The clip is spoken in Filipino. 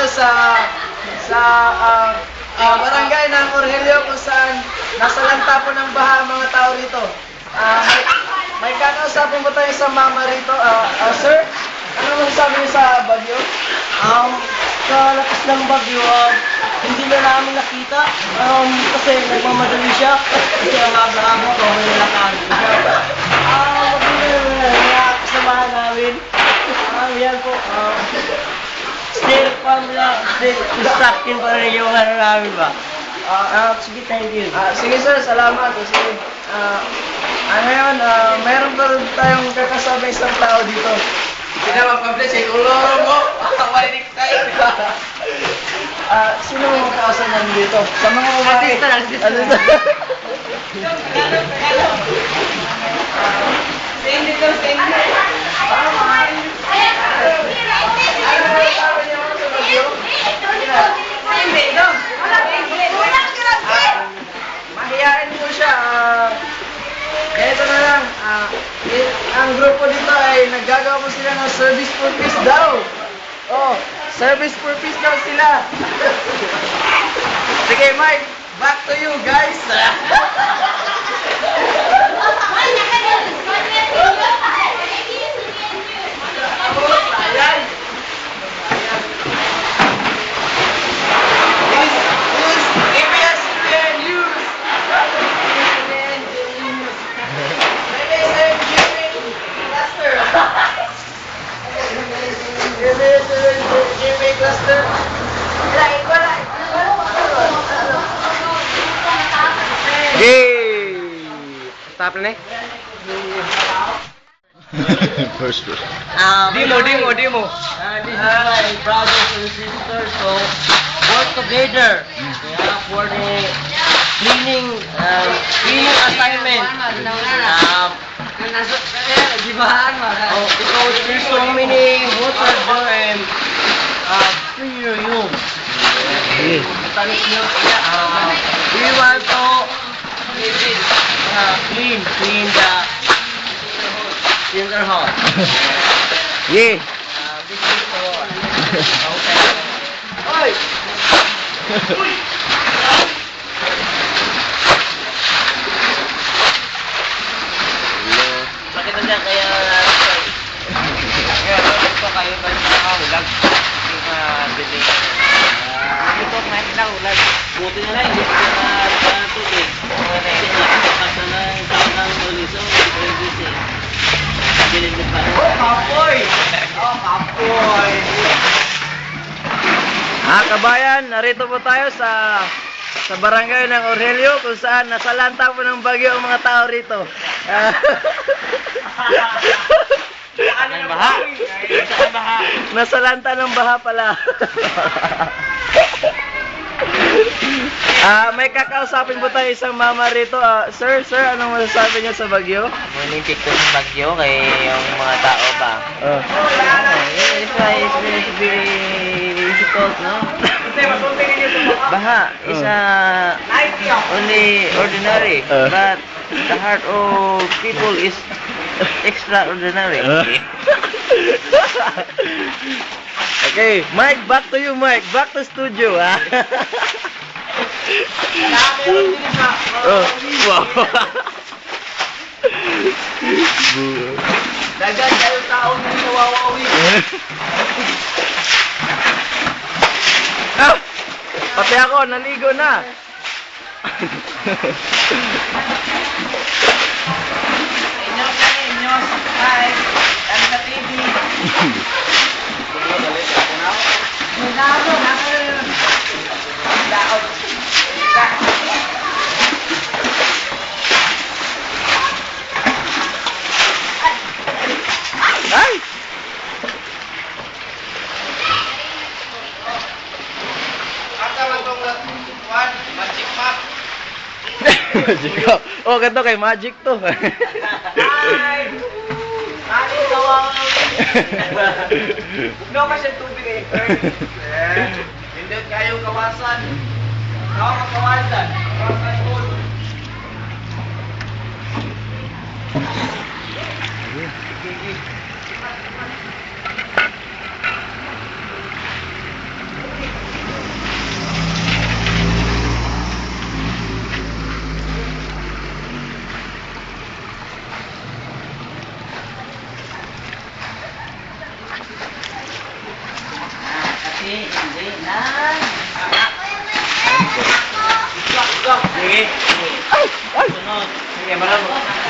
sa barangay ng Orhelio kung saan nasa lanta po ng baha ang mga tao rito. May kakausapin po tayo sa mama rito. Sir, ano masasabi niyo sa bagyo? Sa lakas ng bagyo, hindi na namin nakita kasi nagmamadali siya kasi ang aga-aga ko may nilakad. Maganda na kasamahan namin. Yan po. Still construction pa rin yung ano namin ba? Sige, thank you. Sige sir, salamat. Sige. Ngayon, meron pa rin tayong kakasabay isang tao dito. Pinapapabli sa uloro mo. Walinik tayo. Sino mo magkakasal nandito? Sa mga umahay. Artista. Send it. Mahihain mo siya. Ganito na lang. Ang grupo dito ay naggagawa po sila ng service for peace daw. Service for peace daw sila. Sige Mike, back to you guys. Yay! Stop na First. Demo. This is my brothers and sisters, so work together for the cleaning assignment. Because there's so many water there and free room. We want to clean the hall. Yeah. This is for bakit na kaya ito kayo pa yung mga ulag bili ito kahit na ulag buti na lang hindi na tubig kasi nakapasa ng taon ng uliso bilin mo pa Kapoy! Kapoy! Kabayan, narito po tayo sa barangay ng Orhelio kung saan nasalanta po ng bagyo ang mga tao rito. baha Nasalanta ng baha pala. May kakausapin po tayo isang mama rito. Sir, anong masasabi niyo sa bagyo? Munipik ko sa bagyo kay yung mga tao ba it's very difficult, no? Baha is only ordinary, but the heart of people is extraordinary. Okay, Mike, back to you, Mike. Back to studio, ha? Wow. Dagan kayo tao na nawawawi. Pati ako, naligo na. Inyos. Hi. Ano sa TV? Ay! Magic map. Magic ko. Oh, ganito kay Magic to. Hi. Ano kawawawi? No kasi tubig eh. Hindi kayo kawasan. Kawasan. Kawasan po. Sige, malam.